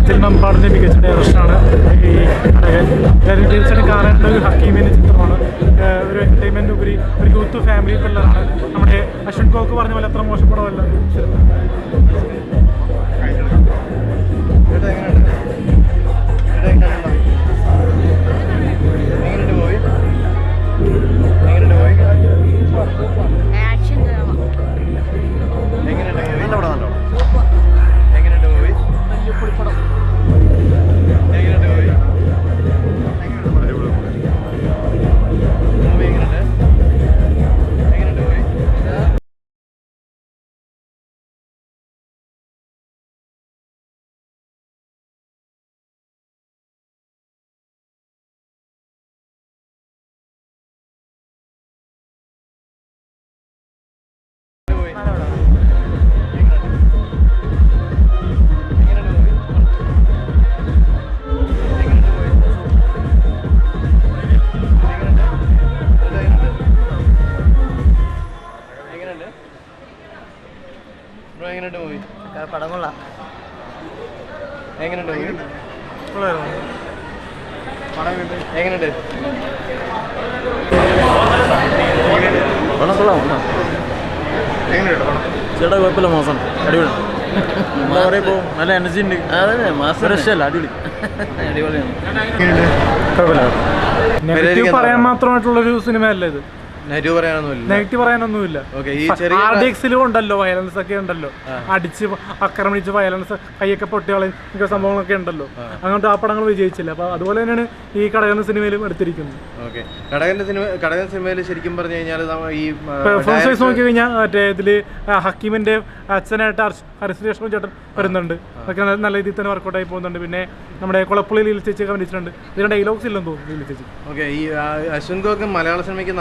തിരുവമ്പാടിൻ്റെ മികച്ച ഡയറക്ഷനാണ് ഈ കടകൻ. എല്ലാവരും തീർച്ചയായിട്ടും കാണേണ്ട ഒരു ഹക്കീമിൻ്റെ ചിത്രമാണ്. ഒരു എൻ്റർടൈൻമെൻറ്റ് ഉപരി ഒരു യൂത്ത് ഫാമിലി പിള്ളേരാണ്. നമ്മുടെ അശ്വിൻ കോക്ക് പറഞ്ഞ പോലെ അത്ര മോശപ്പെടവല്ല. പടം കൊള്ളാം. എങ്ങനെയുണ്ട് എങ്ങനെയുണ്ട്? ചേട്ടാ കുഴപ്പമില്ല, മോശം അടിപൊളി. എന്താ പറയുക, ഇപ്പോൾ നല്ല എനർജി ഉണ്ട്. അതെ, മാസം ഫ്രഷല്ല, അടിപൊളി അടിപൊളിയാണ്. കുഴപ്പമില്ല. നെഗറ്റീവ് പറയാൻ മാത്രമായിട്ടുള്ളൊരു സിനിമ അല്ല ഇത്. നെഗറ്റീവ് പറയാനൊന്നുമില്ല. RDXലും ഉണ്ടല്ലോ വയലൻസ് ഒക്കെ ഉണ്ടല്ലോ, അടിച്ച് ആക്രമിച്ച് വയലൻസ് കൈയൊക്കെ പൊട്ടികളയും സംഭവങ്ങളൊക്കെ ഉണ്ടല്ലോ. അങ്ങോട്ട് ആ പടങ്ങൾ വിജയിച്ചില്ല. അപ്പൊ അതുപോലെ തന്നെയാണ് ഈ കടകൻ സിനിമയിലും എടുത്തിരിക്കുന്നത്. കടകൻ സിനിമയിൽ ശരിക്കും പറഞ്ഞു കഴിഞ്ഞാൽ ഈ പെർഫോമൻസ് വൈസ് നോക്കി കഴിഞ്ഞാൽ മറ്റേ ഇതില് ഹക്കീമിന്റെ അച്ഛനായിട്ട് ഹരിശ്രീലക്ഷ്മി ചേട്ടൻ വരുന്നുണ്ട്. അതൊക്കെ നല്ല രീതിയിൽ തന്നെ വർക്കൗട്ട് ആയി പോകുന്നുണ്ട്. പിന്നെ നമ്മുടെ കുളപ്പുള്ളി ലീല ചേച്ചിയൊക്കെ അഭിനയിച്ചിട്ടുണ്ട്. ഇതിന്റെ ഡയലോഗ്സ് ഇല്ലെന്ന് തോന്നുന്നു ലീല ചേച്ചി. ഈ അശ്വിൻ ഗോക്ക് മലയാള സിനിമയ്ക്ക്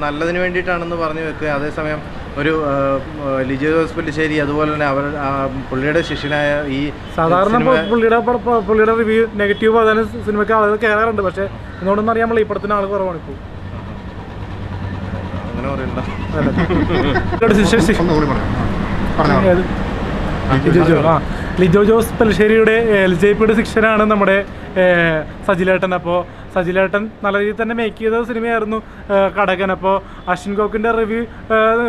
നല്ലതിന് വേണ്ടിയിട്ടാണെന്ന് പറഞ്ഞു വെക്കുക. അതേസമയം ഒരു ലിജോ ജോസ് പുല്ലിശ്ശേരി അതുപോലെ തന്നെ പുള്ളിയുടെ ശിഷ്യനായ ഈ സാധാരണ പുള്ളിയുടെ റിവ്യൂ നെഗറ്റീവ് അതായത് സിനിമയ്ക്ക് ആളുകൾ കയറാറുണ്ട്. പക്ഷെ എന്നോടൊന്നും അറിയാൻ ഈ പടത്തിന് ആൾ കുറവാണ് ഇപ്പോൾ. അങ്ങനെ പറയണ്ട. ലിജോ ജോസ് പുല്ലിശ്ശേരിയുടെ LJPയുടെ ശിക്ഷനാണ് നമ്മുടെ സജിലേട്ടൻ. അപ്പോൾ സജിലേട്ടൻ നല്ല രീതിയിൽ തന്നെ മേക്ക് ചെയ്ത സിനിമയായിരുന്നു കടകൻ. അപ്പോൾ അശ്വിൻ ഗോക്കിൻ്റെ റിവ്യൂ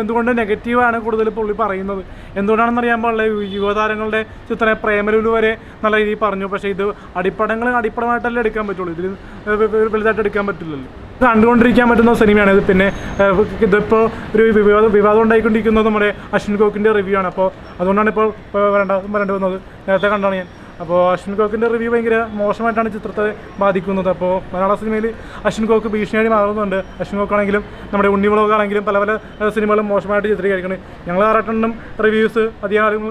എന്തുകൊണ്ട് നെഗറ്റീവാണ് കൂടുതൽ പുള്ളി പറയുന്നത്, എന്തുകൊണ്ടാണെന്ന് അറിയാൻ പാടില്ല. യുവതാരങ്ങളുടെ ചിത്രം പ്രേമലുലു വരെ നല്ല രീതിയിൽ പറഞ്ഞു. പക്ഷേ ഇത് അടിപ്പടമായിട്ടല്ലേ എടുക്കാൻ പറ്റുള്ളൂ, ഇതിൽ വലുതായിട്ട് എടുക്കാൻ പറ്റില്ലല്ലോ. ഇത് കണ്ടുകൊണ്ടിരിക്കാൻ പറ്റുന്ന സിനിമയാണ് ഇത്. പിന്നെ ഇതിപ്പോൾ ഒരു വിവാദം ഉണ്ടായിക്കൊണ്ടിരിക്കുന്നത് നമ്മുടെ അശ്വിൻ ഗോക്കിൻ്റെ റിവ്യൂ ആണ്. അപ്പോൾ അതുകൊണ്ടാണ് ഇപ്പോൾ വരേണ്ടി വന്നത്. നേരത്തെ കണ്ടാണ് ഞാൻ. അപ്പോൾ അശ്വിൻ ഗോക്കിൻ്റെ റിവ്യൂ ഭയങ്കര മോശമായിട്ടാണ് ചിത്രത്തെ ബാധിക്കുന്നത്. അപ്പോൾ മലയാള സിനിമയിൽ അശ്വിൻ ഗോക്ക് ഭീഷണിയായി മാറുന്നുണ്ട്. അശ്വിൻ ഗോക്കാണെങ്കിലും നമ്മുടെ ഉണ്ണി വ്ളോഗാണെങ്കിലും പല സിനിമകളും മോശമായിട്ട് ചിത്രീകരിക്കുന്നത്. ഞങ്ങൾ 6-8 റിവ്യൂസ് അധികം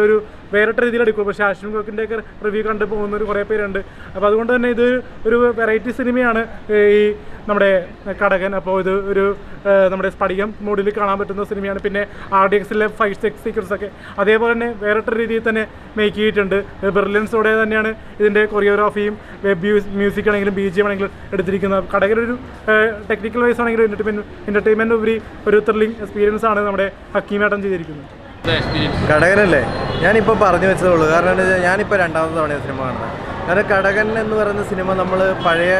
ഒരു വേറിട്ട രീതിയിൽ എടുക്കും. പക്ഷേ അശ്വിൻ ഗോക്കിൻ്റെയൊക്കെ റിവ്യൂ കണ്ടു പോകുന്നൊരു കുറേ പേരുണ്ട്. അപ്പോൾ അതുകൊണ്ട് തന്നെ ഇത് ഒരു വെറൈറ്റി സിനിമയാണ് ഈ നമ്മുടെ കടകൻ. അപ്പോൾ ഇത് ഒരു നമ്മുടെ സ്പടികം മോഡിൽ കാണാൻ പറ്റുന്ന സിനിമയാണ്. പിന്നെ RDXലെ ഫൈറ്റ് സീക്വൻസൊക്കെ അതേപോലെ തന്നെ വേറിട്ട രീതിയിൽ തന്നെ മേക്ക് ചെയ്തിട്ടുണ്ട്. ബ്രില്യൻസോടെ തന്നെയാണ് ഇതിൻ്റെ കൊറിയോഗ്രാഫിയും മ്യൂസിക് ആണെങ്കിലും BGM ആണെങ്കിലും എടുത്തിരിക്കുന്നത്. കടകനൊരു ടെക്നിക്കൽ വൈസ് ആണെങ്കിലും എൻ്റർടൈൻമെൻറ്റ് ഉപരി ഒരു ത്രില്ലിംഗ് എക്സ്പീരിയൻസ് ആണ് നമ്മുടെ ഹക്കീമേട്ടൻ ചെയ്തിരിക്കുന്നത്. കടകനല്ലേ ഞാനിപ്പോൾ പറഞ്ഞു വെച്ചതുള്ളൂ. കാരണം ഞാനിപ്പോൾ 2ാമത്തെ തവണ സിനിമ കാണുന്നത്. കാരണം കടകൻ എന്ന് പറയുന്ന സിനിമ നമ്മൾ പഴയ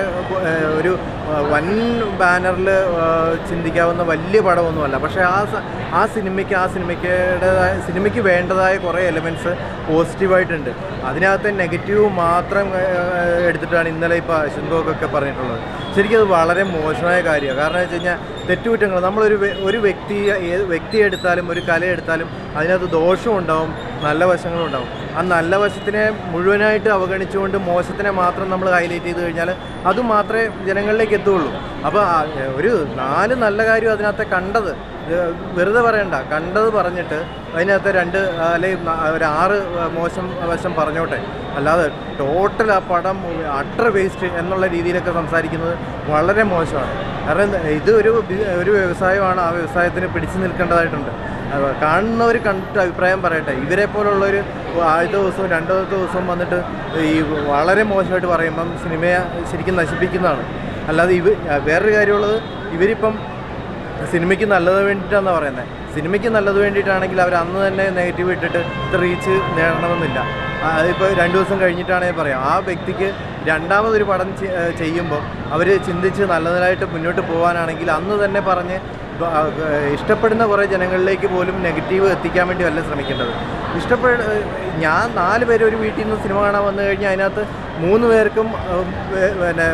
ഒരു വൻ ബാനറിൽ ചിന്തിക്കാവുന്ന വലിയ പടമൊന്നുമല്ല. പക്ഷേ ആ സിനിമയ്ക്ക് വേണ്ടതായ കുറേ എലമെൻറ്റ്സ് പോസിറ്റീവായിട്ടുണ്ട്. അതിനകത്തെ നെഗറ്റീവ് മാത്രം എടുത്തിട്ടാണ് ഇന്നലെ ഇപ്പോൾ അശ്വിൻ ഗോക്കൊക്കെ പറഞ്ഞിട്ടുള്ളത്. ശരിക്കും അത് വളരെ മോശമായ കാര്യമാണ്. കാരണം എന്ന് വെച്ച് കഴിഞ്ഞാൽ തെറ്റുകുറ്റങ്ങൾ നമ്മളൊരു വ്യക്തിയെ എടുത്താലും ഒരു കലയെടുത്താലും അതിനകത്ത് ദോഷവും ഉണ്ടാവും, നല്ല വശങ്ങളും ഉണ്ടാവും. ആ നല്ല വശത്തിനെ മുഴുവനായിട്ട് അവഗണിച്ചുകൊണ്ട് മോശത്തിനെ മാത്രം നമ്മൾ ഹൈലൈറ്റ് ചെയ്ത് കഴിഞ്ഞാൽ അത് മാത്രമേ ജനങ്ങളിലേക്ക് എത്തുകയുള്ളൂ. അപ്പോൾ ഒരു 4 നല്ല കാര്യം അതിനകത്ത് കണ്ടത് വെറുതെ പറയണ്ട, കണ്ടത് പറഞ്ഞിട്ട് അതിനകത്ത് 2 അല്ലെങ്കിൽ ഒരു 6 മോശം വശം പറഞ്ഞോട്ടെ. അല്ലാതെ ടോട്ടൽ ആ പടം അട്ടർ വേസ്റ്റ് എന്നുള്ള രീതിയിലൊക്കെ സംസാരിക്കുന്നത് വളരെ മോശമാണ്. കാരണം ഇത് ഒരു വ്യവസായമാണ്. ആ വ്യവസായത്തിന് പിടിച്ചു നിൽക്കേണ്ടതായിട്ടുണ്ട്. കാണുന്നവർ കണ്ടിട്ട് അഭിപ്രായം പറയട്ടെ. ഇവരെ പോലുള്ളൊരു ആദ്യത്തെ ദിവസവും 2ാമത്തെ ദിവസവും വന്നിട്ട് ഈ വളരെ മോശമായിട്ട് പറയുമ്പം സിനിമയെ ശരിക്കും നശിപ്പിക്കുന്നതാണ്. അല്ലാതെ വേറൊരു കാര്യമുള്ളത്, ഇവരിപ്പം സിനിമയ്ക്ക് നല്ലത് വേണ്ടിയിട്ടാണെന്നാണ് പറയുന്നത്. സിനിമയ്ക്ക് നല്ലത് വേണ്ടിയിട്ടാണെങ്കിൽ അവർ അന്ന് തന്നെ നെഗറ്റീവ് ഇട്ടിട്ട് റീച്ച് നേടണമെന്നില്ല. അതിപ്പോൾ 2 ദിവസം കഴിഞ്ഞിട്ടാണെങ്കിൽ പറയാം, ആ വ്യക്തിക്ക് രണ്ടാമതൊരു പടം ചെയ്യുമ്പോൾ അവർ ചിന്തിച്ച് നല്ലതായിട്ട് മുന്നോട്ട് പോകാനാണെങ്കിൽ അന്ന് തന്നെ പറഞ്ഞ് ഇഷ്ടപ്പെടുന്ന കുറേ ജനങ്ങളിലേക്ക് പോലും നെഗറ്റീവ് എത്തിക്കാൻ വേണ്ടി അല്ല ശ്രമിക്കേണ്ടത്. ഞാൻ 4 പേര് ഒരു വീട്ടിൽ നിന്ന് സിനിമ കാണാൻ വന്നു കഴിഞ്ഞാൽ അതിനകത്ത് 3 പേർക്കും പിന്നെ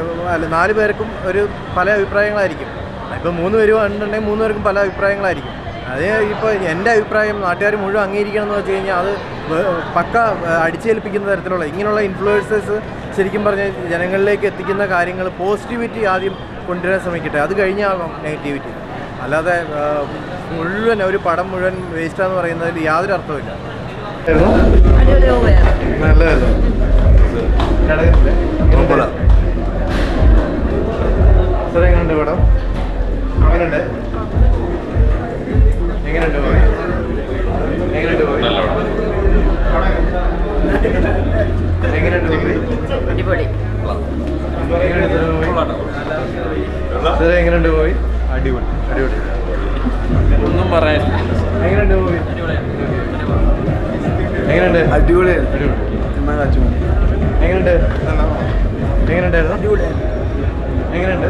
4 പേർക്കും ഒരു പല അഭിപ്രായങ്ങളായിരിക്കും. ഇപ്പോൾ 3 പേരും ഉണ്ടെങ്കിൽ 3 പേർക്കും പല അഭിപ്രായങ്ങളായിരിക്കും. അത് ഇപ്പോൾ എൻ്റെ അഭിപ്രായം നാട്ടുകാർ മുഴുവൻ അംഗീകരിക്കണം എന്ന് വെച്ച് കഴിഞ്ഞാൽ അത് പക്ക അടിച്ചേൽപ്പിക്കുന്ന തരത്തിലുള്ള ഇങ്ങനെയുള്ള ഇൻഫ്ലുവൻസേഴ്സ് ശരിക്കും പറഞ്ഞാൽ ജനങ്ങളിലേക്ക് എത്തിക്കുന്ന കാര്യങ്ങൾ പോസിറ്റിവിറ്റി ആദ്യം കൊണ്ടുവരാൻ ശ്രമിക്കട്ടെ, അത് കഴിഞ്ഞാകും നെഗറ്റിവിറ്റി. അല്ലാതെ മുഴുവൻ ഒരു പടം മുഴുവൻ വേസ്റ്റാന്ന് പറയുന്നതിൽ യാതൊരു അർത്ഥമില്ല. നല്ലതായിരുന്നു. സാർ എങ്ങനെയുണ്ട് പടം? എങ്ങനെയുണ്ട്? എങ്ങനെയുണ്ട് പോയി? എങ്ങനെയുണ്ട് പോയി? എങ്ങനെയുണ്ട് പോയി? അടിപൊളി. സാർ എങ്ങനെയുണ്ട് പോയി? അടിപൊളി. അടിപൊളി. ഒന്നും പറയാൻ. എങ്ങനെയുണ്ട് പോയി? എങ്ങനെയുണ്ട്? അടിപൊളി. അടിപൊളി. എങ്ങനെയുണ്ട്? എങ്ങനെയുണ്ടായിരുന്നു? എങ്ങനെയുണ്ട്?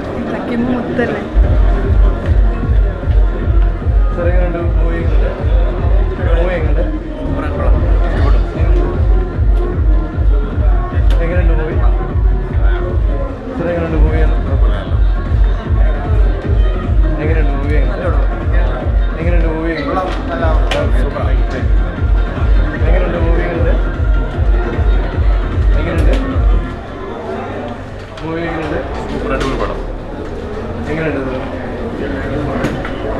സാർ എങ്ങനെയുണ്ട് മൂവി? മൂവി എങ്ങനെയുണ്ട്? എങ്ങനെയുണ്ട് മൂവി? സാർ എങ്ങനെയുണ്ട് മൂവി? എങ്ങനെയുണ്ട് മൂവി? എങ്ങനെയുണ്ട് മൂവി? എങ്ങനെയുണ്ട് മൂവി? എങ്ങനെയുണ്ട് മൂവി? എങ്ങനെയുണ്ട്? സൂപ്പർ അടിപൊളി പടം. എങ്ങനെയുണ്ട്?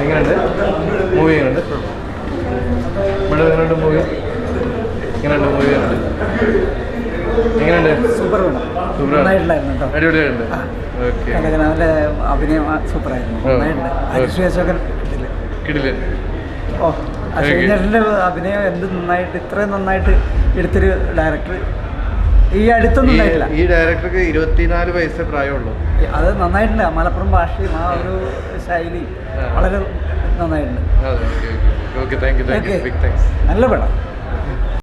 എങ്ങനെയുണ്ട് മൂവി? എങ്ങനെയുണ്ട് മേഡം? എങ്ങനെയുണ്ട് മൂവി? എങ്ങനെയുണ്ട് മൂവി? എങ്ങനെയുണ്ട്? സൂപ്പർ വേണം. സൂപ്പർ നന്നായിട്ടുണ്ടായിരുന്നു കേട്ടോ. അടിപൊളിയായിട്ടുണ്ട്. ഓക്കെ. കനകനാഥൻ്റെ അഭിനയം സൂപ്പറായിരുന്നു. നന്നായിട്ടുണ്ട്. അശ്വശോകൻ കിടില്. ഓ അശ്വചേട്ടൻ്റെ അഭിനയം എന്ത് നന്നായിട്ട് ഇത്രയും നന്നായിട്ട് എടുത്തൊരു ഡയറക്ടർ ഈ അടുത്തൊന്നും ഉണ്ടായിട്ടില്ല. ഈ ഡയറക്ടർക്ക് 24 വയസ്സേ പ്രായമുള്ളൂ. അത് നന്നായിട്ടുണ്ട്. മലപ്പുറം ഭാഷയും ആ ഒരു ശൈലി വളരെ നന്നായിട്ടുണ്ട്. Okay, thank you. Big thanks. നല്ല പടം.